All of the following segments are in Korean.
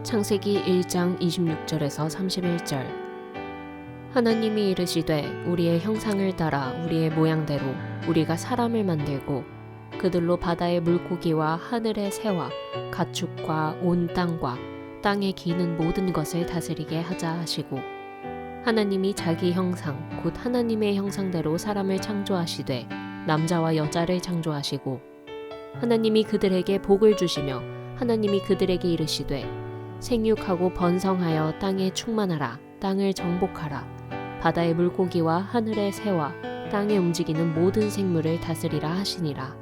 창세기 1장 26절에서 31절. 하나님이 이르시되 우리의 형상을 따라 우리의 모양대로 우리가 사람을 만들고 그들로 바다의 물고기와 하늘의 새와 가축과 온 땅과 땅에 기는 모든 것을 다스리게 하자 하시고, 하나님이 자기 형상 곧 하나님의 형상대로 사람을 창조하시되 남자와 여자를 창조하시고, 하나님이 그들에게 복을 주시며 하나님이 그들에게 이르시되 생육하고 번성하여 땅에 충만하라. 땅을 정복하라. 바다의 물고기와 하늘의 새와 땅에 움직이는 모든 생물을 다스리라 하시니라.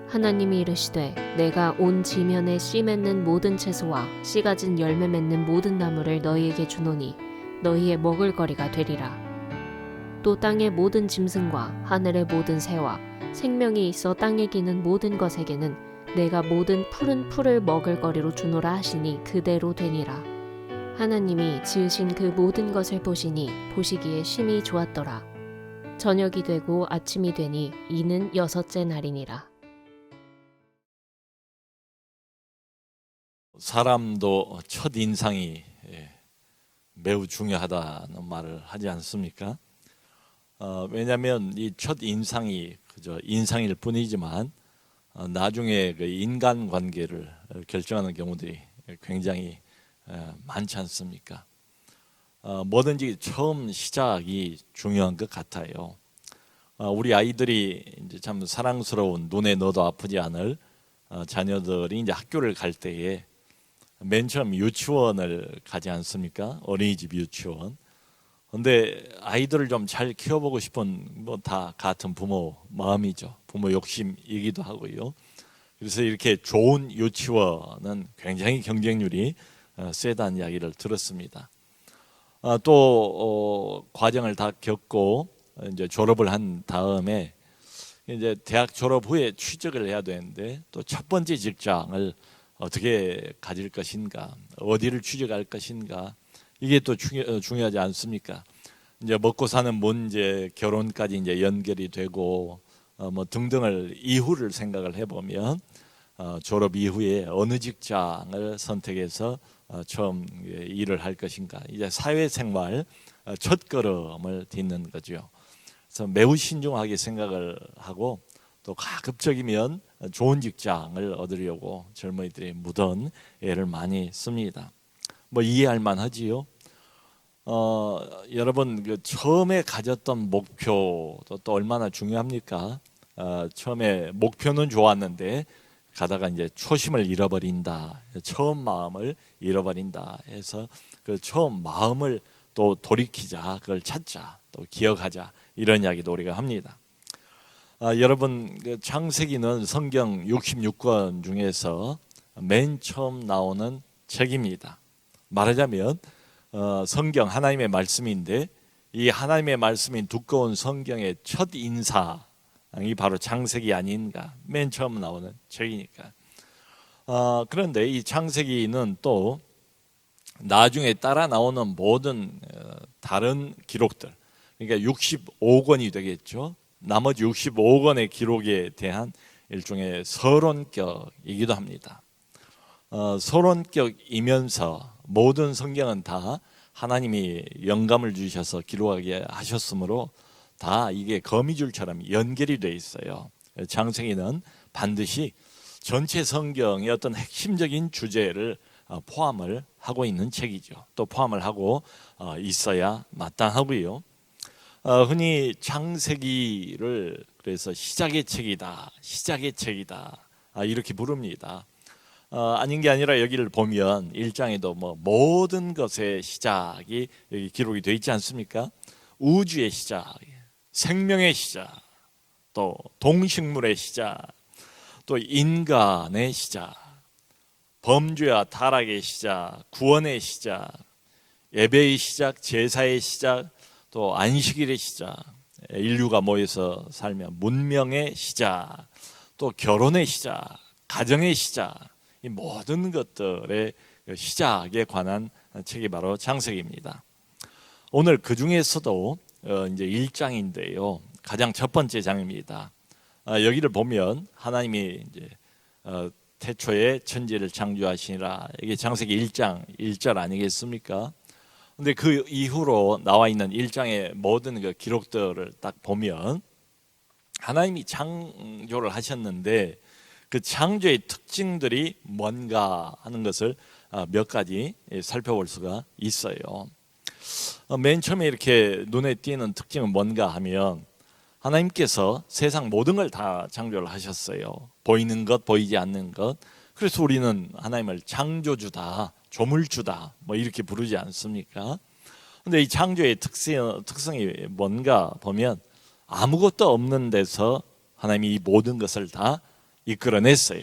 하나님이 이르시되 내가 온 지면에 씨 맺는 모든 채소와 씨 가진 열매 맺는 모든 나무를 너희에게 주노니 너희의 먹을거리가 되리라. 또 땅의 모든 짐승과 하늘의 모든 새와 생명이 있어 땅에 기는 모든 것에게는 내가 모든 푸른 풀을 먹을거리로 주노라 하시니 그대로 되니라. 하나님이 지으신 그 모든 것을 보시니 보시기에 심히 좋았더라. 저녁이 되고 아침이 되니 이는 6째 날이니라. 사람도 첫 인상이 매우 중요하다는 말을 하지 않습니까? 왜냐하면 이 첫 인상이 그저 인상일 뿐이지만 나중에 그 인간 관계를 결정하는 경우들이 굉장히 많지 않습니까? 뭐든지 처음 시작이 중요한 것 같아요. 우리 아이들이 이제 참 사랑스러운 눈에 넣어도 아프지 않을 자녀들이 이제 학교를 갈 때에 맨 처음 유치원을 가지 않습니까? 어린이집 유치원. 근데 아이들을 좀 잘 키워보고 싶은 뭐 다 같은 부모 마음이죠. 부모 욕심이기도 하고요. 그래서 이렇게 좋은 유치원은 굉장히 경쟁률이 세다는 이야기를 들었습니다. 또 과정을 다 겪고 이제 졸업을 한 다음에 이제 대학 졸업 후에 취직을 해야 되는데 또 첫 번째 직장을 어떻게 가질 것인가, 어디를 취직할 것인가, 이게 또 중요하지 않습니까? 이제 먹고 사는 문제, 결혼까지 이제 연결이 되고 뭐 등등을 이후를 생각을 해보면 졸업 이후에 어느 직장을 선택해서 처음 일을 할 것인가, 이제 사회생활 첫 걸음을 딛는 거죠. 그래서 매우 신중하게 생각을 하고 또 가급적이면 좋은 직장을 얻으려고 젊은이들이 무던 애를 많이 씁니다. 뭐 이해할 만하지요. 여러분 그 처음에 가졌던 목표도 또 얼마나 중요합니까? 처음에 목표는 좋았는데 가다가 이제 초심을 잃어버린다, 처음 마음을 잃어버린다 해서 그 처음 마음을 또 돌이키자, 그걸 찾자, 또 기억하자, 이런 이야기도 우리가 합니다. 여러분 그 창세기는 성경 66권 중에서 맨 처음 나오는 책입니다. 말하자면 성경 하나님의 말씀인데 이 하나님의 말씀인 두꺼운 성경의 첫 인사이 바로 창세기 아닌가, 맨 처음 나오는 책이니까. 그런데 이 창세기는 또 나중에 따라 나오는 모든 다른 기록들, 그러니까 65권이 되겠죠. 나머지 65권의 기록에 대한 일종의 서론격이기도 합니다. 서론격이면서 모든 성경은 다 하나님이 영감을 주셔서 기록하게 하셨으므로 다 이게 거미줄처럼 연결이 되어 있어요. 창세기는 반드시 전체 성경의 어떤 핵심적인 주제를 포함을 하고 있는 책이죠. 또 포함을 하고 있어야 마땅하고요. 흔히 창세기를 그래서 시작의 책이다, 시작의 책이다, 이렇게 부릅니다. 아닌 게 아니라 여기를 보면 1장에도 뭐 모든 것의 시작이 여기 기록이 되어 있지 않습니까? 우주의 시작, 생명의 시작, 또 동식물의 시작, 또 인간의 시작, 범죄와 타락의 시작, 구원의 시작, 예배의 시작, 제사의 시작, 또 안식일의 시작, 인류가 모여서 살면 문명의 시작, 또 결혼의 시작, 가정의 시작, 이 모든 것들의 시작에 관한 책이 바로 창세기입니다. 오늘 그 중에서도 이제 1장인데요, 가장 첫 번째 장입니다. 여기를 보면 하나님이 이제 태초에 천지를 창조하시니라. 이게 창세기 1장 1절 아니겠습니까? 근데 그 이후로 나와 있는 1장의 모든 그 기록들을 딱 보면 하나님이 창조를 하셨는데 그 창조의 특징들이 뭔가 하는 것을 몇 가지 살펴볼 수가 있어요. 맨 처음에 이렇게 눈에 띄는 특징은 뭔가 하면 하나님께서 세상 모든 걸 다 창조를 하셨어요. 보이는 것, 보이지 않는 것. 그래서 우리는 하나님을 창조주다, 조물주다 뭐 이렇게 부르지 않습니까? 근데 이 창조의 특성이 뭔가 보면 아무것도 없는 데서 하나님이 이 모든 것을 다 이끌어냈어요.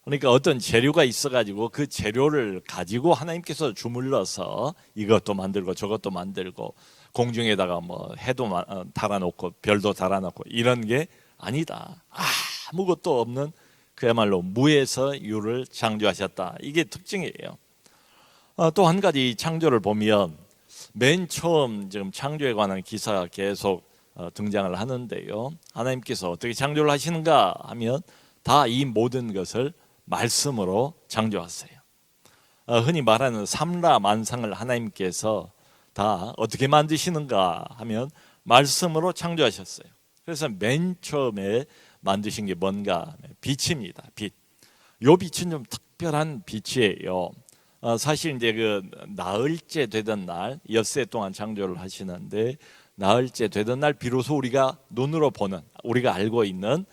그러니까 어떤 재료가 있어가지고 그 재료를 가지고 하나님께서 주물러서 이것도 만들고 저것도 만들고 공중에다가 뭐 해도 달아놓고 별도 달아놓고 이런 게 아니다. 아무것도 없는 그야말로 무에서 유를 창조하셨다. 이게 특징이에요. 또 한 가지 창조를 보면 맨 처음 지금 창조에 관한 기사가 계속 등장을 하는데요. 하나님께서 어떻게 창조를 하시는가 하면 다 이 모든 것을 말씀으로 창조하세요. 흔히 말하는 삼라만상을 하나님께서 다 어떻게 만드시는가 하면 말씀으로 창조하셨어요. 그래서 맨 처음에 만드신 게 뭔가 빛입니다. 빛. 요 빛은 좀 특별한 빛이에요. 사실 이제 그 나흘째 되던 날 엿새 동안 창조를 하시는데 나흘째 되던 날 비로소 우리가 눈으로 보는 우리가 알고 있는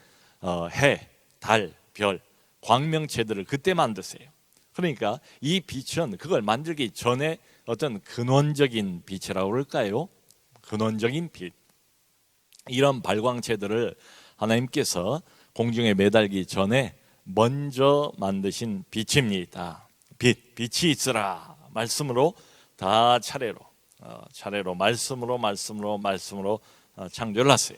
해, 달, 별, 광명체들을 그때 만드세요. 그러니까 이 빛은 그걸 만들기 전에 어떤 근원적인 빛이라고 그럴까요? 근원적인 빛. 이런 발광체들을 하나님께서 공중에 매달기 전에 먼저 만드신 빛입니다. 빛이 있으라. 말씀으로 다 차례로 말씀으로 창조를 하세요.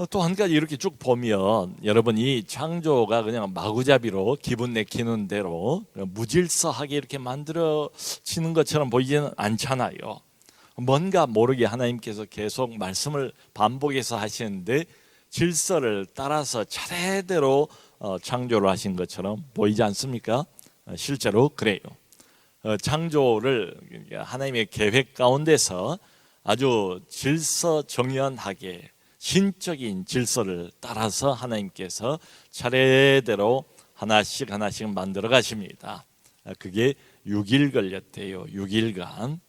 또 한 가지 이렇게 쭉 보면 여러분 이 창조가 그냥 마구잡이로 기분 내키는 대로 무질서하게 이렇게 만들어지는 것처럼 보이지는 않잖아요. 뭔가 모르게 하나님께서 계속 말씀을 반복해서 하시는데 질서를 따라서 차례대로 창조를 하신 것처럼 보이지 않습니까? 실제로 그래요. 창조를 하나님의 계획 가운데서 아주 질서정연하게 신적인 질서를 따라서 하나님께서 차례대로 하나씩 만들어 가십니다. 그게 6일 걸렸대요. 6일간.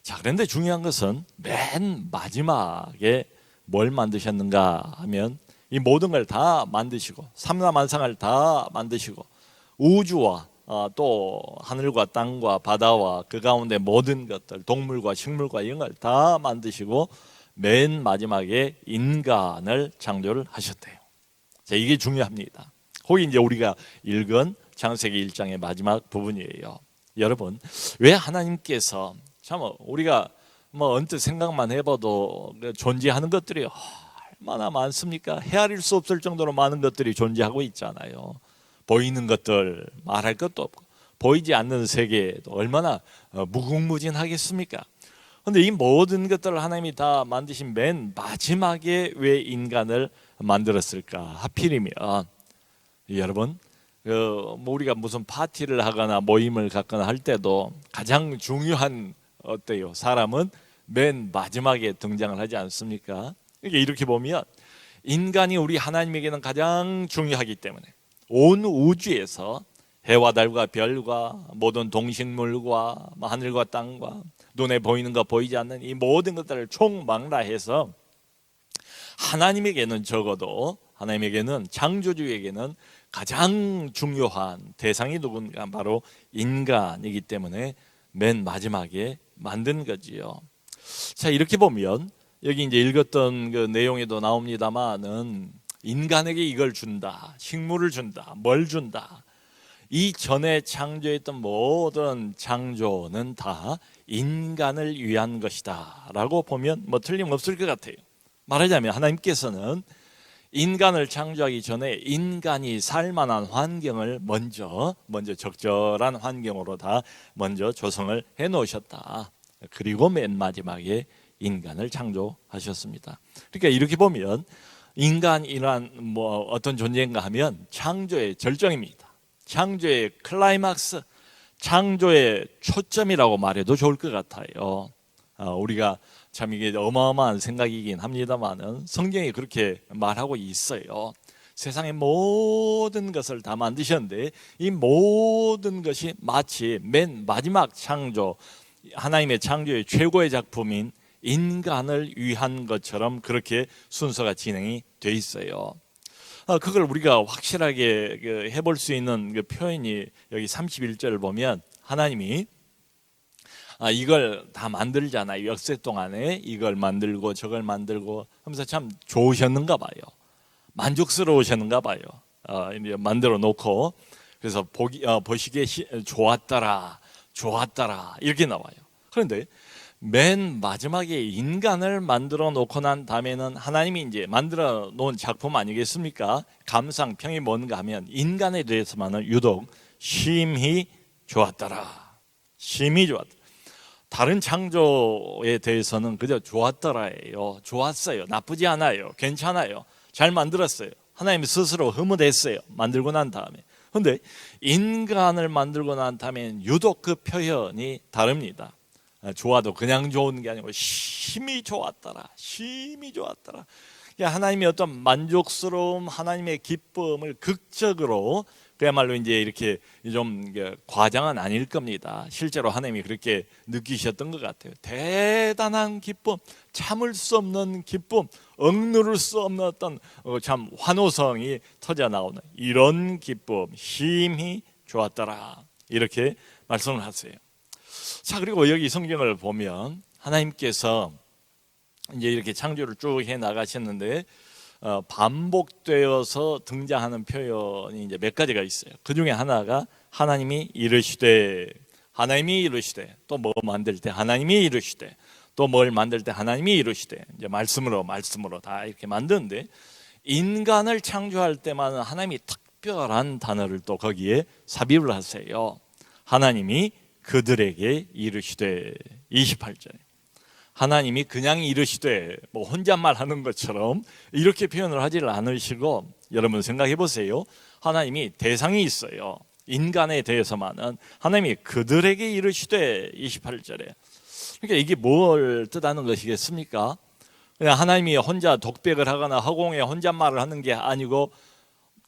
자, 그런데 중요한 것은 맨 마지막에 뭘 만드셨는가 하면 이 모든 걸 다 만드시고 삼라만상을 다 만드시고 우주와 또 하늘과 땅과 바다와 그 가운데 모든 것들 동물과 식물과 이런 걸 다 만드시고 맨 마지막에 인간을 창조를 하셨대요. 자, 이게 중요합니다. 거기 이제 우리가 읽은 창세기 1장의 마지막 부분이에요. 여러분, 왜 하나님께서 참 우리가 뭐 언뜻 생각만 해봐도 존재하는 것들이 얼마나 많습니까? 헤아릴 수 없을 정도로 많은 것들이 존재하고 있잖아요. 보이는 것들 말할 것도 없고 보이지 않는 세계도 얼마나 무궁무진하겠습니까? 그런데 이 모든 것들을 하나님이 다 만드신 맨 마지막에 왜 인간을 만들었을까? 하필이면 여러분 뭐 우리가 무슨 파티를 하거나 모임을 갖거나 할 때도 가장 중요한 어때요? 사람은 맨 마지막에 등장을 하지 않습니까? 이렇게 보면 인간이 우리 하나님에게는 가장 중요하기 때문에 온 우주에서 해와 달과 별과 모든 동식물과 하늘과 땅과 눈에 보이는 것 보이지 않는 이 모든 것들을 총망라해서 하나님에게는 적어도 하나님에게는 창조주에게는 가장 중요한 대상이 누군가 바로 인간이기 때문에 맨 마지막에 만든 거지요. 자, 이렇게 보면 여기 이제 읽었던 그 내용에도 나옵니다만은 인간에게 이걸 준다, 식물을 준다, 뭘 준다. 이전에 창조했던 모든 창조는 다 인간을 위한 것이다 라고 보면 뭐 틀림없을 것 같아요. 말하자면 하나님께서는 인간을 창조하기 전에 인간이 살만한 환경을 먼저 적절한 환경으로 다 먼저 조성을 해 놓으셨다. 그리고 맨 마지막에 인간을 창조하셨습니다. 그러니까 이렇게 보면 인간이란 어떤 존재인가 하면 창조의 절정입니다. 창조의 클라이막스, 창조의 초점이라고 말해도 좋을 것 같아요. 우리가 참 이게 어마어마한 생각이긴 합니다만은 성경이 그렇게 말하고 있어요. 세상의 모든 것을 다 만드셨는데 이 모든 것이 마치 맨 마지막 창조, 하나님의 창조의 최고의 작품인 인간을 위한 것처럼 그렇게 순서가 진행이 돼 있어요. 그걸 우리가 확실하게 해볼 수 있는 그 표현이 여기 31절을 보면 하나님이 이걸 다 만들잖아요. 역세 동안에 이걸 만들고 저걸 만들고 하면서 참 좋으셨는가 봐요. 만족스러우셨는가 봐요. 이제 만들어 놓고 그래서 보시기에 좋았더라 이렇게 나와요. 그런데 맨 마지막에 인간을 만들어 놓고 난 다음에는 하나님이 이제 만들어 놓은 작품 아니겠습니까? 감상평이 뭔가 하면 인간에 대해서만은 유독 심히 좋았더라. 심히 좋았더라. 다른 창조에 대해서는 그저 좋았더라예요. 좋았어요. 나쁘지 않아요. 괜찮아요. 잘 만들었어요. 하나님 스스로 흐뭇했어요. 만들고 난 다음에. 그런데 인간을 만들고 난 다음엔 유독 그 표현이 다릅니다. 좋아도 그냥 좋은 게 아니고 심히 좋았더라. 심히 좋았더라. 하나님의 어떤 만족스러움, 하나님의 기쁨을 극적으로 그야말로 이제 이렇게 좀 과장은 아닐 겁니다. 실제로 하나님이 그렇게 느끼셨던 것 같아요. 대단한 기쁨, 참을 수 없는 기쁨, 억누를 수 없는 어떤 참 환호성이 터져 나오는 이런 기쁨, 심히 좋았더라. 이렇게 말씀을 하세요. 자, 그리고 여기 성경을 보면 하나님께서 이제 이렇게 창조를 쭉 해 나가셨는데 반복되어서 등장하는 표현이 이제 몇 가지가 있어요. 그 중에 하나가 하나님이 이르시되, 또 뭐 만들 때 하나님이 이르시되, 또 뭘 만들 때 하나님이 이르시되, 이제 말씀으로 다 이렇게 만드는데 인간을 창조할 때만 하나님이 특별한 단어를 또 거기에 삽입을 하세요. 하나님이 그들에게 이르시되, 28절에 하나님이 그냥 이르시되 뭐 혼잣말 하는 것처럼 이렇게 표현을 하지를 않으시고, 여러분 생각해 보세요. 하나님이 대상이 있어요. 인간에 대해서만은 하나님이 그들에게 이르시되, 28절에. 그러니까 이게 뭘 뜻하는 것이겠습니까? 그냥 하나님이 혼자 독백을 하거나 허공에 혼잣말을 하는 게 아니고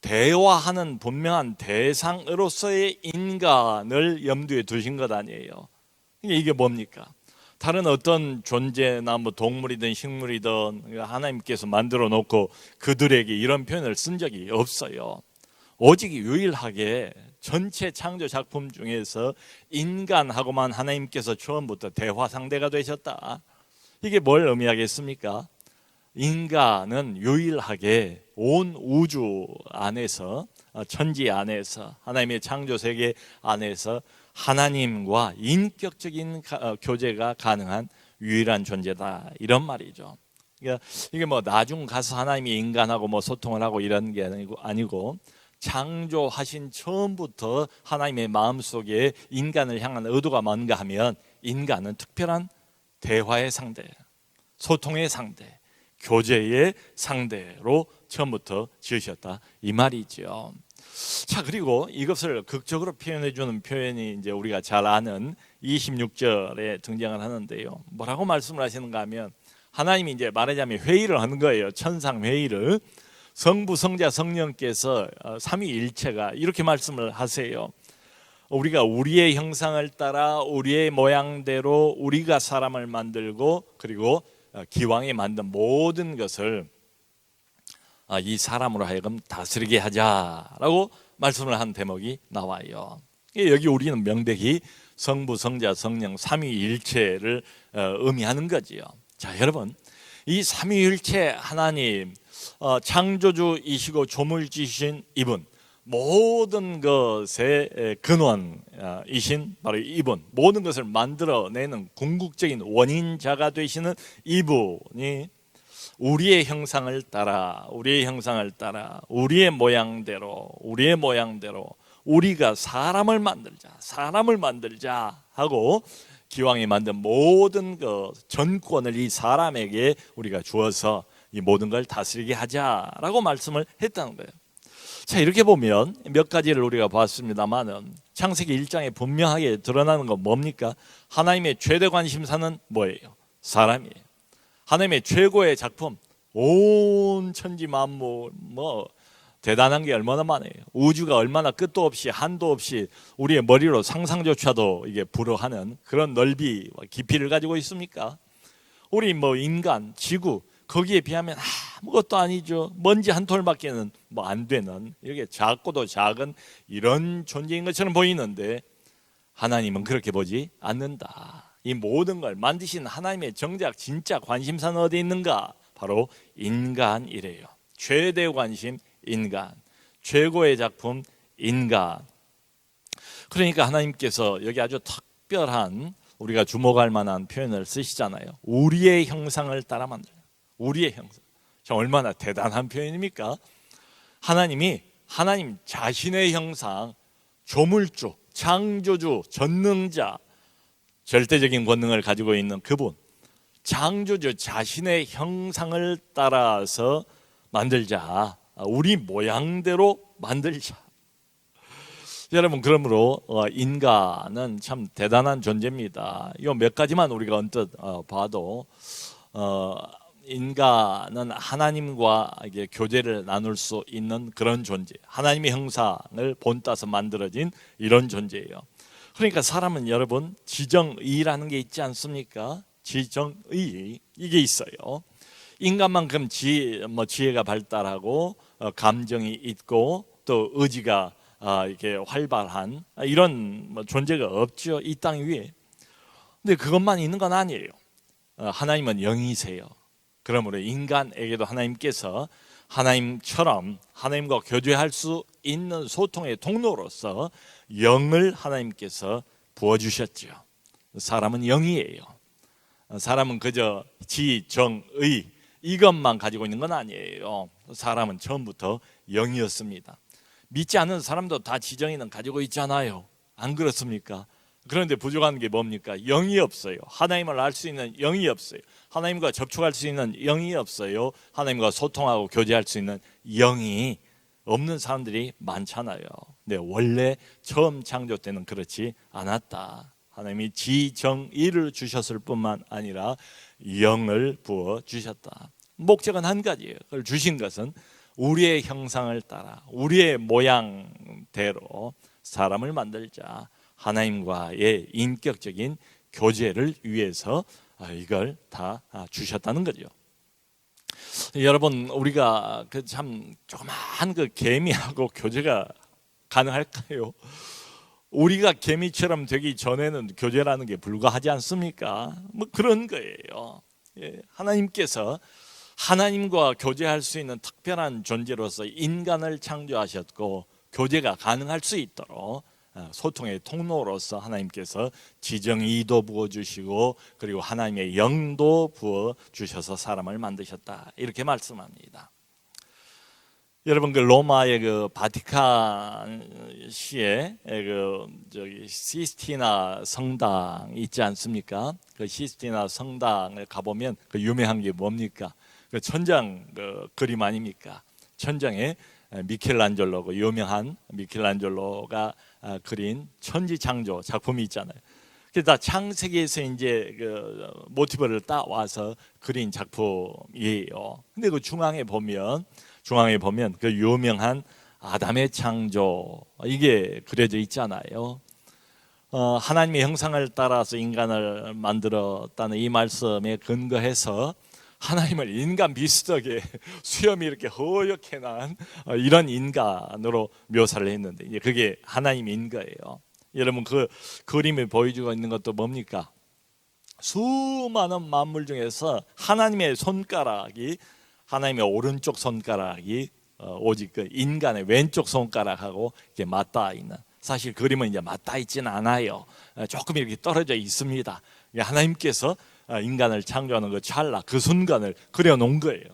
대화하는 분명한 대상으로서의 인간을 염두에 두신 것 아니에요. 이게 뭡니까? 다른 어떤 존재나 뭐 동물이든 식물이든 하나님께서 만들어 놓고 그들에게 이런 표현을 쓴 적이 없어요. 오직 유일하게 전체 창조 작품 중에서 인간하고만 하나님께서 처음부터 대화 상대가 되셨다. 이게 뭘 의미하겠습니까? 인간은 유일하게 온 우주 안에서, 천지 안에서, 하나님의 창조 세계 안에서 하나님과 인격적인 교제가 가능한 유일한 존재다, 이런 말이죠. 그러니까 이게 뭐 나중 가서 하나님이 인간하고 뭐 소통을 하고 이런 게 아니고 창조하신 처음부터 하나님의 마음속에 인간을 향한 의도가 뭔가 하면 인간은 특별한 대화의 상대, 소통의 상대, 교제의 상대로 처음부터 지으셨다, 이 말이죠. 자, 그리고 이것을 극적으로 표현해 주는 표현이 이제 우리가 잘 아는 26절에 등장을 하는데요. 뭐라고 말씀을 하시는가 하면 하나님이 이제 말하자면 회의를 하는 거예요. 천상 회의를. 성부, 성자, 성령께서 삼위일체가 이렇게 말씀을 하세요. 우리가 우리의 형상을 따라 우리의 모양대로 우리가 사람을 만들고, 그리고 기왕에 만든 모든 것을 이 사람으로 하여금 다스리게 하자라고 말씀을 한 대목이 나와요. 여기 우리는 명백히 성부, 성자, 성령 삼위일체를 의미하는 거지요. 자, 여러분, 이 삼위일체 하나님, 창조주이시고 조물주이신 이분, 모든 것의 근원이신 바로 이분, 모든 것을 만들어내는 궁극적인 원인자가 되시는 이분이 우리의 형상을 따라 우리의 모양대로 우리가 사람을 만들자 하고 기왕에 만든 모든 그 전권을 이 사람에게 우리가 주어서 이 모든 걸 다스리게 하자라고 말씀을 했다는 거예요. 자, 이렇게 보면 몇 가지를 우리가 봤습니다만은 창세기 1장에 분명하게 드러나는 건 뭡니까? 하나님의 최대 관심사는 뭐예요? 사람이에요. 하나님의 최고의 작품, 온 천지 만물, 대단한 게 얼마나 많아요. 우주가 얼마나 끝도 없이 한도 없이 우리의 머리로 상상조차도 이게 불허하는 그런 넓이와 깊이를 가지고 있습니까? 우리 인간, 지구, 거기에 비하면 아무것도 아니죠. 먼지 한 톨밖에는 안 되는, 이렇게 작고도 작은 이런 존재인 것처럼 보이는데 하나님은 그렇게 보지 않는다. 이 모든 걸 만드신 하나님의 정작 진짜 관심사는 어디 있는가? 바로 인간이래요. 최대 관심 인간, 최고의 작품 인간. 그러니까 하나님께서 여기 아주 특별한, 우리가 주목할 만한 표현을 쓰시잖아요. 우리의 형상을 따라 만들다. 우리의 형상. 얼마나 대단한 표현입니까? 하나님이 하나님 자신의 형상, 조물주, 창조주, 전능자, 절대적인 권능을 가지고 있는 그분, 창조주 자신의 형상을 따라서 만들자. 우리 모양대로 만들자. 여러분, 그러므로 인간은 참 대단한 존재입니다. 이거 몇 가지만 우리가 언뜻 봐도 인간은 하나님과 이게 교제를 나눌 수 있는 그런 존재, 하나님의 형상을 본따서 만들어진 이런 존재예요. 그러니까 사람은 여러분 지정의라는 게 있지 않습니까? 지정의, 이게 있어요. 인간만큼 지혜가 발달하고 감정이 있고 또 의지가 이렇게 활발한 이런 존재가 없죠, 이 땅 위에. 근데 그것만 있는 건 아니에요. 하나님은 영이세요. 그러므로 인간에게도 하나님께서 하나님처럼 하나님과 교제할 수 있는 소통의 통로로서 영을 하나님께서 부어주셨죠. 사람은 영이에요. 사람은 그저 지정의 이것만 가지고 있는 건 아니에요. 사람은 처음부터 영이었습니다. 믿지 않는 사람도 다 지정의는 가지고 있잖아요. 안 그렇습니까? 그런데 부족한 게 뭡니까? 영이 없어요. 하나님을 알 수 있는 영이 없어요. 하나님과 접촉할 수 있는 영이 없어요. 하나님과 소통하고 교제할 수 있는 영이 없는 사람들이 많잖아요. 근데 원래 처음 창조 때는 그렇지 않았다. 하나님이 지정의를 주셨을 뿐만 아니라 영을 부어 주셨다. 목적은 한 가지예요. 그걸 주신 것은 우리의 형상을 따라 우리의 모양대로 사람을 만들자. 하나님과의 인격적인 교제를 위해서 이걸 다 주셨다는 거죠. 여러분, 우리가 참 조그마한 개미하고 교제가 가능할까요? 우리가 개미처럼 되기 전에는 교제라는 게 불가하지 않습니까? 그런 거예요. 하나님께서 하나님과 교제할 수 있는 특별한 존재로서 인간을 창조하셨고 교제가 가능할 수 있도록 소통의 통로로서 하나님께서 지정의도 부어주시고 그리고 하나님의 영도 부어주셔서 사람을 만드셨다, 이렇게 말씀합니다. 여러분, 로마의 바티칸시에 시스티나 성당 있지 않습니까? 그 시스티나 성당을 가보면 그 유명한 게 뭡니까? 그 천장 그림 아닙니까? 천장에 미켈란젤로, 유명한 미켈란젤로가 그린 천지창조 작품이 있잖아요. 그래서 창세기에서 이제 모티브를 따와서 그린 작품이에요. 근데 그 중앙에 보면 그 유명한 아담의 창조, 이게 그려져 있잖아요. 하나님의 형상을 따라서 인간을 만들었다는 이 말씀에 근거해서 하나님을 인간 비슷하게 수염이 이렇게 허옇게 난 이런 인간으로 묘사를 했는데, 이제 그게 하나님인 거예요. 여러분, 그 그림을 보여주고 있는 것도 뭡니까? 수많은 만물 중에서 하나님의 손가락이, 하나님의 오른쪽 손가락이 오직 그 인간의 왼쪽 손가락하고 이렇게 맞닿아 있는, 사실 그림은 이제 맞닿아 있지는 않아요. 조금 이렇게 떨어져 있습니다. 하나님께서 인간을 창조하는 그 찰나, 그 순간을 그려놓은 거예요.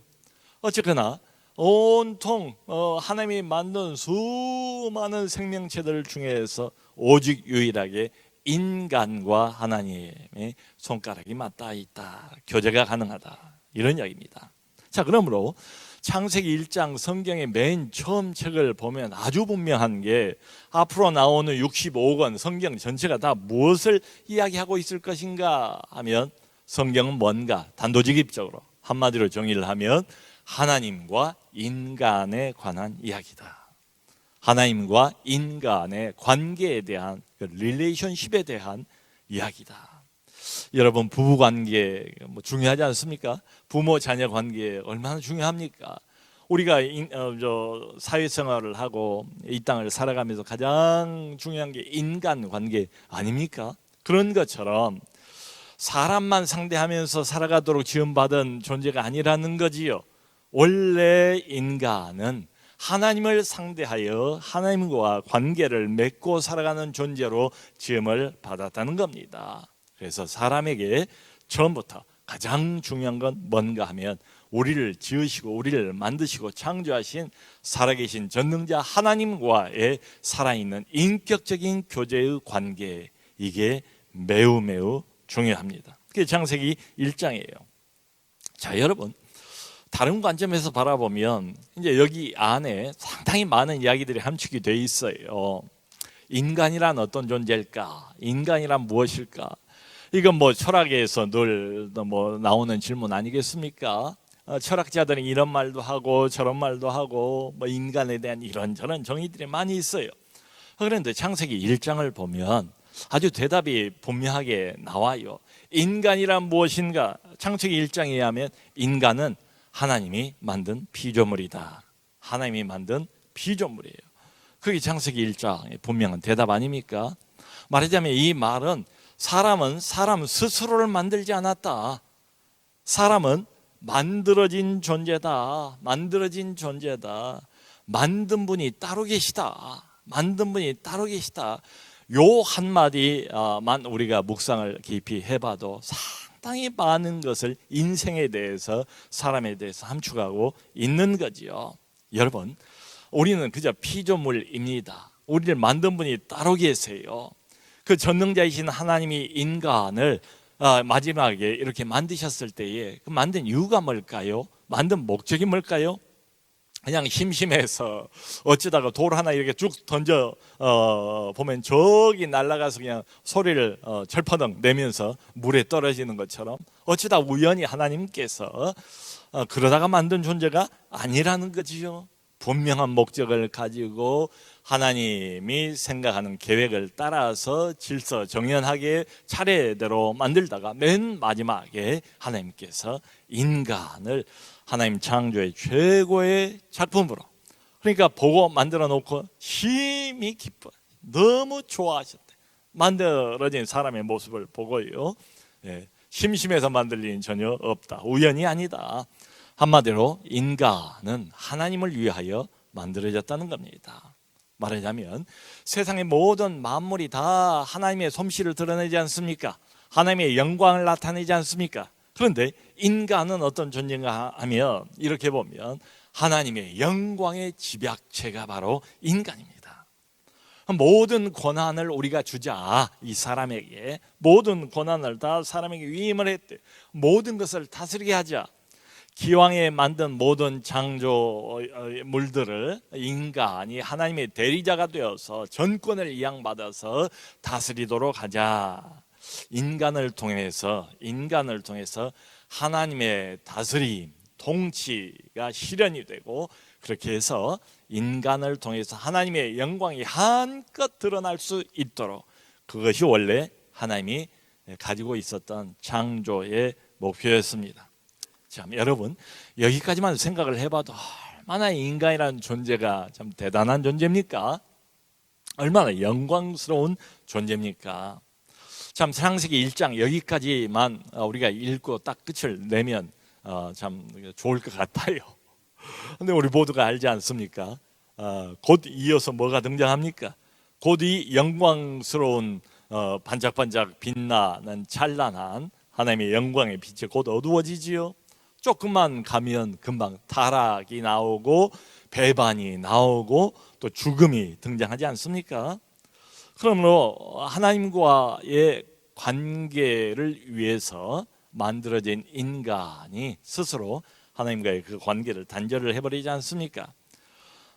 어쨌거나 온통 하나님이 만든 수많은 생명체들 중에서 오직 유일하게 인간과 하나님의 손가락이 맞닿아 있다, 교제가 가능하다, 이런 이야기입니다. 자, 그러므로 창세기 1장 성경의 맨 처음 책을 보면 아주 분명한 게 앞으로 나오는 65권 성경 전체가 다 무엇을 이야기하고 있을 것인가 하면 성경은 뭔가 단도직입적으로 한마디로 정의를 하면 하나님과 인간에 관한 이야기다. 하나님과 인간의 관계에 대한 릴레이션십에 대한 이야기다. 여러분, 부부 관계 중요하지 않습니까? 부모 자녀 관계 얼마나 중요합니까? 우리가 사회생활을 하고 이 땅을 살아가면서 가장 중요한 게 인간 관계 아닙니까? 그런 것처럼 사람만 상대하면서 살아가도록 지음받은 존재가 아니라는 거지요. 원래 인간은 하나님을 상대하여 하나님과 관계를 맺고 살아가는 존재로 지음을 받았다는 겁니다. 그래서 사람에게 처음부터 가장 중요한 건 뭔가 하면 우리를 지으시고 우리를 만드시고 창조하신 살아계신 전능자 하나님과의 살아있는 인격적인 교제의 관계, 이게 매우 매우 중요합니다. 그게 창세기 1장이에요. 자, 여러분, 다른 관점에서 바라보면 이제 여기 안에 상당히 많은 이야기들이 함축이 되어 있어요. 인간이란 어떤 존재일까? 인간이란 무엇일까? 이건 철학에서 늘 나오는 질문 아니겠습니까? 철학자들은 이런 말도 하고 저런 말도 하고 인간에 대한 이런저런 정의들이 많이 있어요. 그런데 창세기 1장을 보면 아주 대답이 분명하게 나와요. 인간이란 무엇인가? 창세기 1장에 의하면 인간은 하나님이 만든 피조물이다. 하나님이 만든 피조물이에요. 그게 창세기 1장의 분명한 대답 아닙니까? 말하자면 이 말은 사람은 사람 스스로를 만들지 않았다. 사람은 만들어진 존재다. 만들어진 존재다. 만든 분이 따로 계시다. 만든 분이 따로 계시다. 요 한마디만 우리가 묵상을 깊이 해봐도 상당히 많은 것을 인생에 대해서 사람에 대해서 함축하고 있는 거지요. 여러분, 우리는 그저 피조물입니다. 우리를 만든 분이 따로 계세요. 그 전능자이신 하나님이 인간을 마지막에 이렇게 만드셨을 때에 그 만든 이유가 뭘까요? 만든 목적이 뭘까요? 그냥 심심해서 어쩌다가 돌 하나 이렇게 쭉 던져 보면 저기 날아가서 그냥 소리를 철퍼덩 내면서 물에 떨어지는 것처럼 어쩌다 우연히 하나님께서 그러다가 만든 존재가 아니라는 거지요. 분명한 목적을 가지고 하나님이 생각하는 계획을 따라서 질서정연하게 차례대로 만들다가 맨 마지막에 하나님께서 인간을 하나님 창조의 최고의 작품으로, 그러니까 보고 만들어 놓고 심히 기뻐, 너무 좋아하셨대. 만들어진 사람의 모습을 보고요, 심심해서 만들 일은 전혀 없다. 우연이 아니다. 한마디로 인간은 하나님을 위하여 만들어졌다는 겁니다. 말하자면 세상의 모든 만물이 다 하나님의 솜씨를 드러내지 않습니까? 하나님의 영광을 나타내지 않습니까? 그런데 인간은 어떤 존재인가 하면 이렇게 보면 하나님의 영광의 집약체가 바로 인간입니다. 모든 권한을 우리가 주자. 이 사람에게 모든 권한을 다 사람에게 위임을 했대. 모든 것을 다스리게 하자. 기왕에 만든 모든 창조물들을 인간이 하나님의 대리자가 되어서 전권을 이양받아서 다스리도록 하자. 인간을 통해서 하나님의 다스림, 통치가 실현이 되고, 그렇게 해서 인간을 통해서 하나님의 영광이 한껏 드러날 수 있도록, 그것이 원래 하나님이 가지고 있었던 창조의 목표였습니다. 참, 여러분, 여기까지만 생각을 해봐도 얼마나 인간이라는 존재가 참 대단한 존재입니까? 얼마나 영광스러운 존재입니까? 참, 창세기 1장 여기까지만 우리가 읽고 딱 끝을 내면 참 좋을 것 같아요. 근데 우리 모두가 알지 않습니까? 곧 이어서 뭐가 등장합니까? 곧 이 영광스러운 반짝반짝 빛나는 찬란한 하나님의 영광의 빛이 곧 어두워지지요. 조금만 가면 금방 타락이 나오고 배반이 나오고 또 죽음이 등장하지 않습니까? 그러므로 하나님과의 관계를 위해서 만들어진 인간이 스스로 하나님과의 그 관계를 단절을 해버리지 않습니까?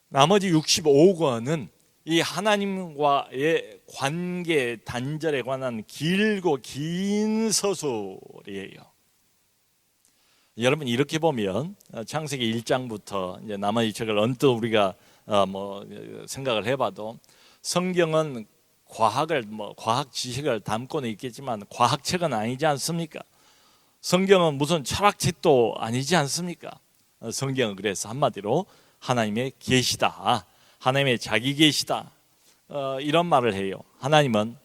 나머지 65권은 이 하나님과의 관계 단절에 관한 길고 긴 서술이에요. 여러분 이렇게 보면 창세기 1장부터 이제 나머지 책을 언뜻 우리가 생각을 해봐도 성경은 과학 지식을 담고는 있겠지만 과학책은 아니지 않습니까? 성경은 무슨 철학책도 아니지 않습니까? 성경은 그래서 한마디로 하나님의 계시다, 하나님의 자기 계시다, 이런 말을 해요. 하나님은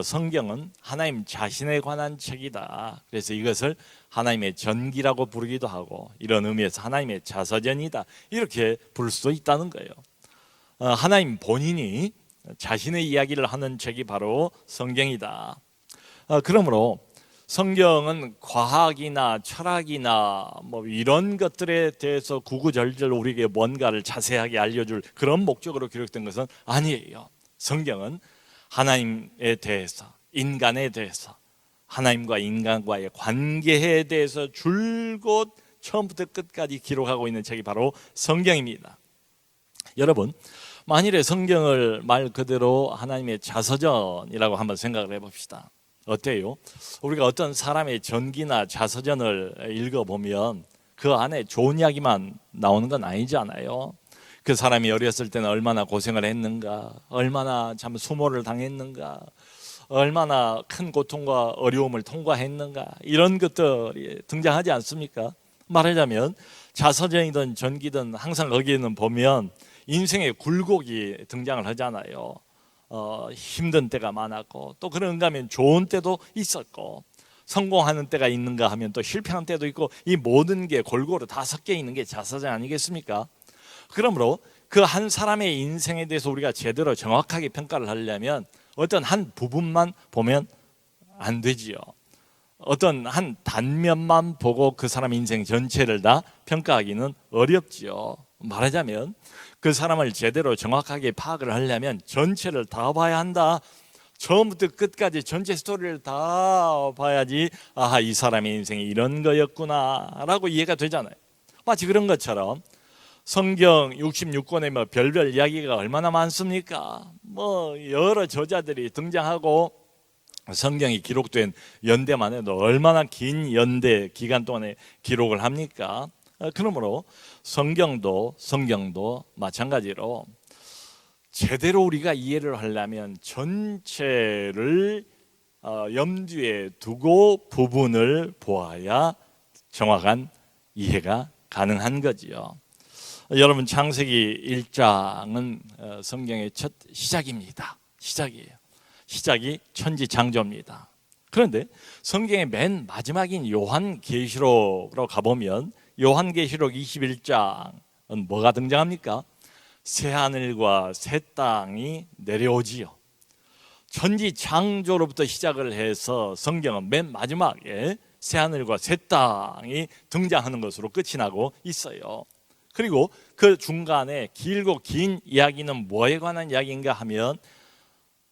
성경은 하나님 자신에 관한 책이다. 그래서 이것을 하나님의 전기라고 부르기도 하고 이런 의미에서 하나님의 자서전이다 이렇게 부를 수도 있다는 거예요. 하나님 본인이 자신의 이야기를 하는 책이 바로 성경이다. 그러므로 성경은 과학이나 철학이나 이런 것들에 대해서 구구절절 우리에게 뭔가를 자세하게 알려줄 그런 목적으로 기록된 것은 아니에요. 성경은 하나님에 대해서, 인간에 대해서, 하나님과 인간과의 관계에 대해서 줄곧 처음부터 끝까지 기록하고 있는 책이 바로 성경입니다. 여러분, 만일에 성경을 말 그대로 하나님의 자서전이라고 한번 생각을 해봅시다. 어때요? 우리가 어떤 사람의 전기나 자서전을 읽어보면 그 안에 좋은 이야기만 나오는 건 아니잖아요. 그 사람이 어렸을 때는 얼마나 고생을 했는가, 얼마나 참 수모를 당했는가, 얼마나 큰 고통과 어려움을 통과했는가, 이런 것들이 등장하지 않습니까? 말하자면 자서전이든 전기든 항상 거기에는 보면 인생의 굴곡이 등장을 하잖아요. 힘든 때가 많았고 또 그런가 하면 좋은 때도 있었고 성공하는 때가 있는가 하면 또 실패한 때도 있고 이 모든 게 골고루 다 섞여 있는 게 자서전 아니겠습니까? 그러므로 그 한 사람의 인생에 대해서 우리가 제대로 정확하게 평가를 하려면 어떤 한 부분만 보면 안 되지요. 어떤 한 단면만 보고 그 사람 인생 전체를 다 평가하기는 어렵지요. 말하자면 그 사람을 제대로 정확하게 파악을 하려면 전체를 다 봐야 한다. 처음부터 끝까지 전체 스토리를 다 봐야지 이 사람의 인생이 이런 거였구나 라고 이해가 되잖아요. 마치 그런 것처럼 성경 66권에 별별 이야기가 얼마나 많습니까? 여러 저자들이 등장하고 성경이 기록된 연대만 해도 얼마나 긴 연대 기간 동안에 기록을 합니까? 그러므로 성경도 마찬가지로 제대로 우리가 이해를 하려면 전체를 염두에 두고 부분을 보아야 정확한 이해가 가능한 거지요. 여러분 창세기 1장은 성경의 첫 시작입니다. 시작이 천지창조입니다. 그런데 성경의 맨 마지막인 요한계시록으로 가보면 요한계시록 21장은 뭐가 등장합니까? 새하늘과 새 땅이 내려오지요. 천지창조로부터 시작을 해서 성경은 맨 마지막에 새하늘과 새 땅이 등장하는 것으로 끝이 나고 있어요. 그리고 그 중간에 길고 긴 이야기는 뭐에 관한 이야기인가 하면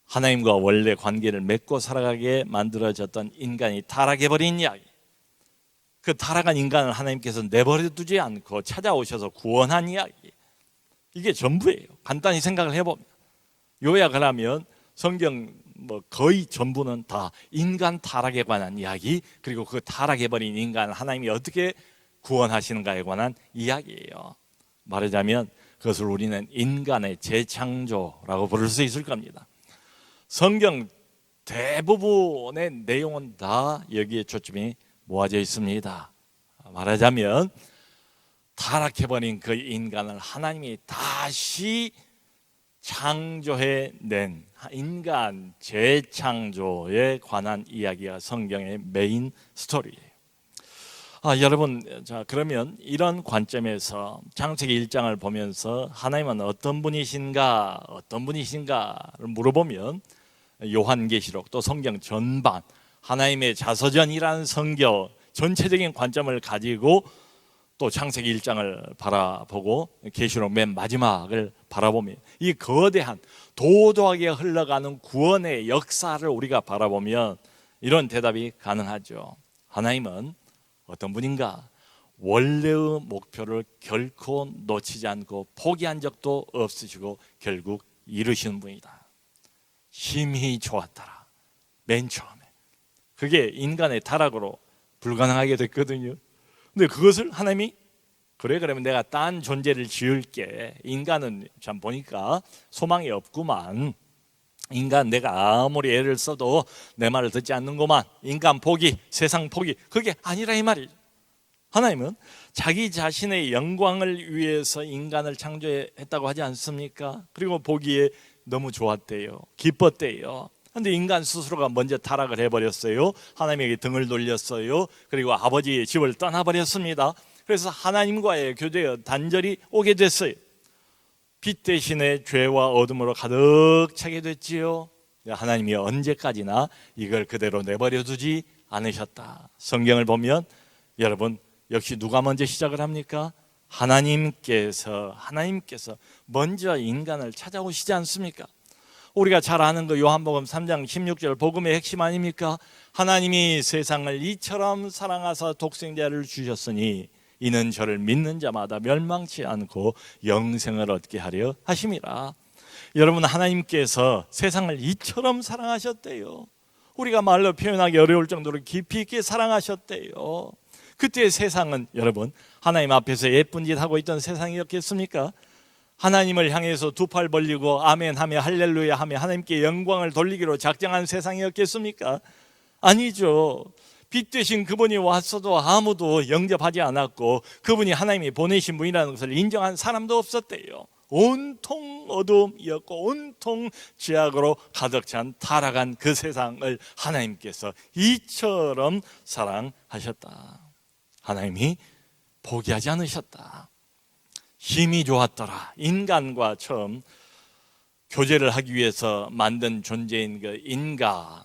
하나님과 원래 관계를 맺고 살아가게 만들어졌던 인간이 타락해버린 이야기, 그 타락한 인간을 하나님께서 내버려 두지 않고 찾아오셔서 구원한 이야기, 이게 전부예요. 간단히 생각을 해보면 요약을 하면 성경 거의 전부는 다 인간 타락에 관한 이야기, 그리고 그 타락해버린 인간을 하나님이 어떻게 구원하시는가에 관한 이야기예요. 말하자면 그것을 우리는 인간의 재창조라고 부를 수 있을 겁니다. 성경 대부분의 내용은 다 여기에 초점이 모아져 있습니다. 말하자면 타락해버린 그 인간을 하나님이 다시 창조해낸 인간 재창조에 관한 이야기가 성경의 메인 스토리예요. 여러분, 그러면 이런 관점에서 창세기 1장을 보면서 하나님은 어떤 분이신가를 물어보면 요한계시록 또 성경 전반, 하나님의 자서전이라는 성경 전체적인 관점을 가지고 또 창세기 1장을 바라보고 계시록 맨 마지막을 바라보면 이 거대한 도도하게 흘러가는 구원의 역사를 우리가 바라보면 이런 대답이 가능하죠. 하나님은 어떤 분인가? 원래의 목표를 결코 놓치지 않고 포기한 적도 없으시고 결국 이루시는 분이다. 힘이 좋았더라. 맨 처음에 그게 인간의 타락으로 불가능하게 됐거든요. 근데 그것을 하나님이 그래 그러면 내가 딴 존재를 지을게. 인간은 참 보니까 소망이 없구만. 인간 내가 아무리 애를 써도 내 말을 듣지 않는구만. 인간 포기, 세상 포기. 그게 아니라 이 말이죠. 하나님은 자기 자신의 영광을 위해서 인간을 창조했다고 하지 않습니까? 그리고 보기에 너무 좋았대요. 기뻤대요. 그런데 인간 스스로가 먼저 타락을 해버렸어요. 하나님에게 등을 돌렸어요. 그리고 아버지의 집을 떠나버렸습니다. 그래서 하나님과의 교제에 단절이 오게 됐어요. 빛 대신에 죄와 어둠으로 가득 차게 됐지요. 하나님이 언제까지나 이걸 그대로 내버려 두지 않으셨다. 성경을 보면 여러분 역시 누가 먼저 시작을 합니까? 하나님께서 먼저 인간을 찾아오시지 않습니까? 우리가 잘 아는 그 요한복음 3장 16절 복음의 핵심 아닙니까? 하나님이 세상을 이처럼 사랑하사 독생자를 주셨으니 이는 저를 믿는 자마다 멸망치 않고 영생을 얻게 하려 하심이라. 여러분 하나님께서 세상을 이처럼 사랑하셨대요. 우리가 말로 표현하기 어려울 정도로 깊이 있게 사랑하셨대요. 그때 세상은 여러분 하나님 앞에서 예쁜 짓 하고 있던 세상이었겠습니까? 하나님을 향해서 두 팔 벌리고 아멘 하며 할렐루야 하며 하나님께 영광을 돌리기로 작정한 세상이었겠습니까? 아니죠. 빛 되신 그분이 왔어도 아무도 영접하지 않았고 그분이 하나님이 보내신 분이라는 것을 인정한 사람도 없었대요. 온통 어둠이었고 온통 죄악으로 가득 찬 타락한 그 세상을 하나님께서 이처럼 사랑하셨다. 하나님이 포기하지 않으셨다. 힘이 좋았더라. 인간과 처음 교제를 하기 위해서 만든 존재인 그 인간을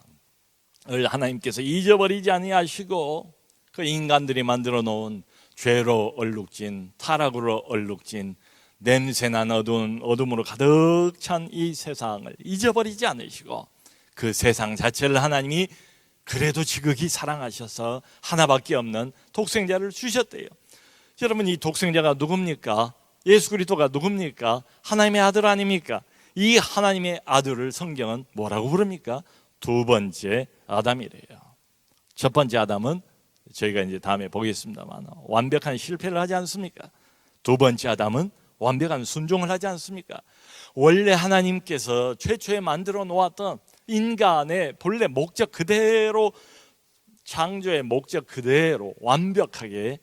하나님께서 잊어버리지 아니하시고 그 인간들이 만들어 놓은 죄로 얼룩진 타락으로 얼룩진 냄새난 어둠으로 가득 찬 이 세상을 잊어버리지 않으시고 그 세상 자체를 하나님이 그래도 지극히 사랑하셔서 하나밖에 없는 독생자를 주셨대요. 여러분 이 독생자가 누굽니까? 예수 그리스도가 누굽니까? 하나님의 아들 아닙니까? 이 하나님의 아들을 성경은 뭐라고 부릅니까? 두 번째 아담이래요. 첫 번째 아담은 저희가 이제 다음에 보겠습니다만 완벽한 실패를 하지 않습니까? 두 번째 아담은 완벽한 순종을 하지 않습니까? 원래 하나님께서 최초에 만들어 놓았던 인간의 본래 목적 그대로 창조의 목적 그대로 완벽하게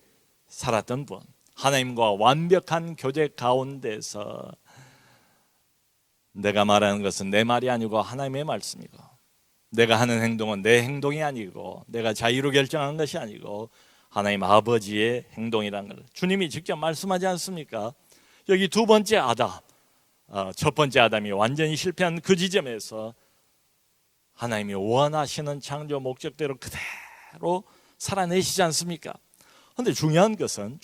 살았던 분, 하나님과 완벽한 교제 가운데서 내가 말하는 것은 내 말이 아니고 하나님의 말씀이고 내가 하는 행동은 내 행동이 아니고 내가 자유로 결정한 것이 아니고 하나님 아버지의 행동이라는 걸 주님이 직접 말씀하지 않습니까? 여기 두 번째 아담, 첫 번째 아담이 완전히 실패한 그 지점에서 하나님이 원하시는 창조 목적대로 그대로 살아내시지 않습니까? 그런데 중요한 것은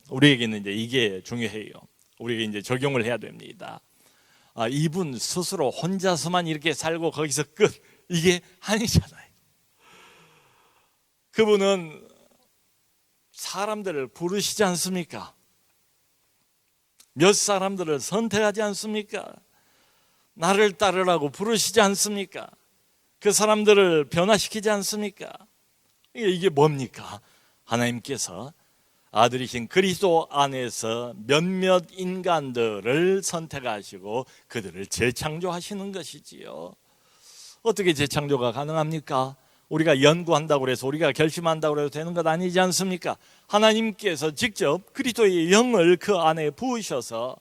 우리에게는 이제 이게 중요해요. 우리가 이제 적용을 해야 됩니다. 이분 스스로 혼자서만 이렇게 살고 거기서 끝, 이게 아니잖아요. 그분은 사람들을 부르시지 않습니까? 몇 사람들을 선택하지 않습니까? 나를 따르라고 부르시지 않습니까? 그 사람들을 변화시키지 않습니까? 이게 뭡니까? 하나님께서 아들이신 그리스도 안에서 몇몇 인간들을 선택하시고 그들을 재창조하시는 것이지요. 어떻게 재창조가 가능합니까? 우리가 연구한다고 해서 우리가 결심한다고 해서 되는 것 아니지 않습니까? 하나님께서 직접 그리스도의 영을 그 안에 부으셔서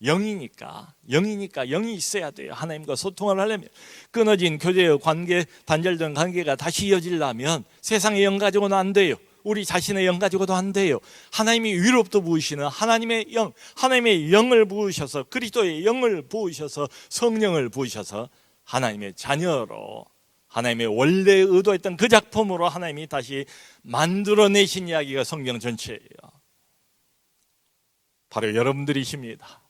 영이니까 영이 있어야 돼요. 하나님과 소통을 하려면 끊어진 교제의 관계, 단절된 관계가 다시 이어지려면 세상의 영 가지고는 안 돼요. 우리 자신의 영 가지고도 안 돼요. 하나님이 위로부터 부으시는 하나님의 영, 하나님의 영을 부으셔서 그리스도의 영을 부으셔서 성령을 부으셔서 하나님의 자녀로 하나님의 원래 의도했던 그 작품으로 하나님이 다시 만들어내신 이야기가 성경 전체예요. 바로 여러분들이십니다.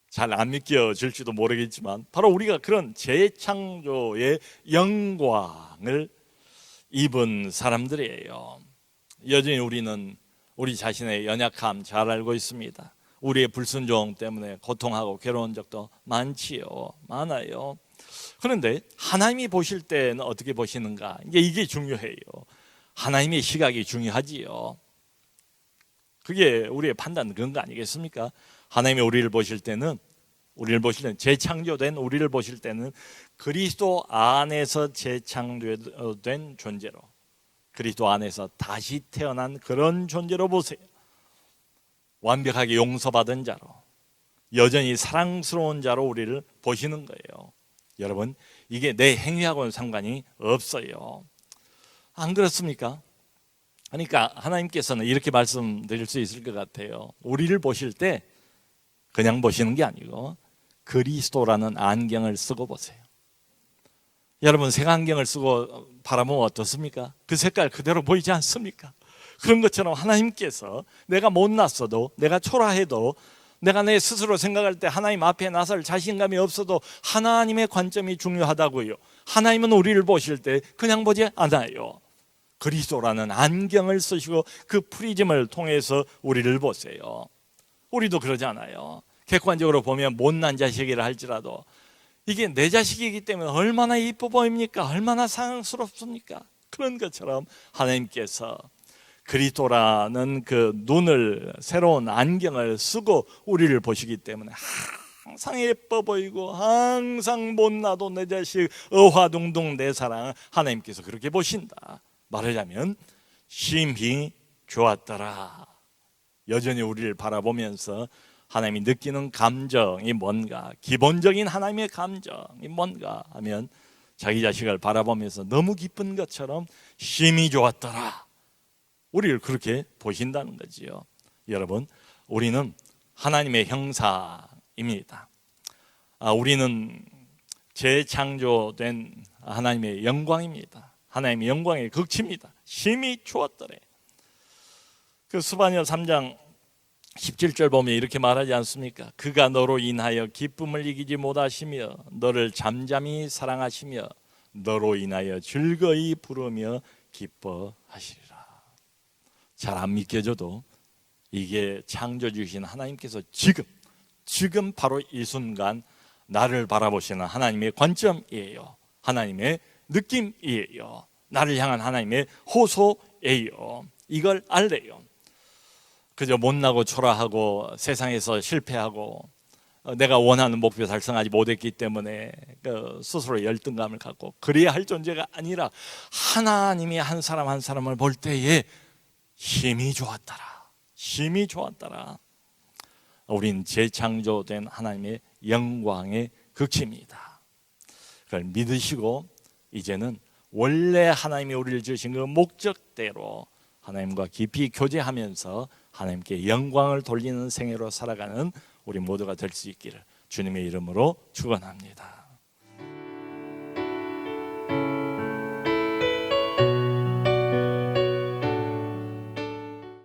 잘 안 믿겨질지도 모르겠지만 바로 우리가 그런 재창조의 영광을 입은 사람들이에요. 여전히 우리는 우리 자신의 연약함 잘 알고 있습니다. 우리의 불순종 때문에 고통하고 괴로운 적도 많아요. 그런데 하나님이 보실 때는 어떻게 보시는가? 이게 중요해요. 하나님의 시각이 중요하지요. 그게 우리의 판단 근거 아니겠습니까? 하나님이 우리를 보실 때는 재창조된 우리를 보실 때는 그리스도 안에서 재창조된 존재로, 그리스도 안에서 다시 태어난 그런 존재로 보세요. 완벽하게 용서받은 자로, 여전히 사랑스러운 자로 우리를 보시는 거예요. 여러분, 이게 내 행위하고는 상관이 없어요. 안 그렇습니까? 그러니까 하나님께서는 이렇게 말씀드릴 수 있을 것 같아요. 우리를 보실 때 그냥 보시는 게 아니고 그리스도라는 안경을 쓰고 보세요. 여러분, 색안경을 쓰고 바라보면 어떻습니까? 그 색깔 그대로 보이지 않습니까? 그런 것처럼 하나님께서 내가 못났어도, 내가 초라해도, 내가 내 스스로 생각할 때 하나님 앞에 나설 자신감이 없어도 하나님의 관점이 중요하다고요. 하나님은 우리를 보실 때 그냥 보지 않아요. 그리스도라는 안경을 쓰시고 그 프리즘을 통해서 우리를 보세요. 우리도 그러잖아요. 객관적으로 보면 못난 자식이라 할지라도 이게 내 자식이기 때문에 얼마나 이뻐 보입니까? 얼마나 사랑스럽습니까? 그런 것처럼 하나님께서 그리스도라는 그 눈을, 새로운 안경을 쓰고 우리를 보시기 때문에 항상 예뻐 보이고 항상 못나도 내 자식 어화둥둥 내 사랑, 하나님께서 그렇게 보신다. 말하자면 심히 좋았더라. 여전히 우리를 바라보면서 하나님이 느끼는 감정이 뭔가, 기본적인 하나님의 감정이 뭔가 하면 자기 자식을 바라보면서 너무 기쁜 것처럼 심히 좋았더라. 우리를 그렇게 보신다는 거지요. 여러분, 우리는 하나님의 형상입니다. 우리는 재창조된 하나님의 영광입니다. 하나님의 영광의 극치입니다. 심히 좋았더래. 그 스바냐 3장 17절 보면 이렇게 말하지 않습니까? 그가 너로 인하여 기쁨을 이기지 못하시며 너를 잠잠히 사랑하시며 너로 인하여 즐거이 부르며 기뻐하시리라. 잘 안 믿겨져도 이게 창조주신 하나님께서 지금 바로 이 순간 나를 바라보시는 하나님의 관점이에요. 하나님의 느낌이에요. 나를 향한 하나님의 호소예요. 이걸 알래요. 그저 못나고 초라하고 세상에서 실패하고 내가 원하는 목표 달성하지 못했기 때문에 스스로 열등감을 갖고 그래야 할 존재가 아니라 하나님이 한 사람 한 사람을 볼 때에 힘이 좋았더라. 힘이 좋았더라. 우린 재창조된 하나님의 영광의 극치입니다. 그걸 믿으시고 이제는 원래 하나님이 우리를 주신 그 목적대로 하나님과 깊이 교제하면서 하나님께 영광을 돌리는 생애로 살아가는 우리 모두가 될 수 있기를 주님의 이름으로 축원합니다.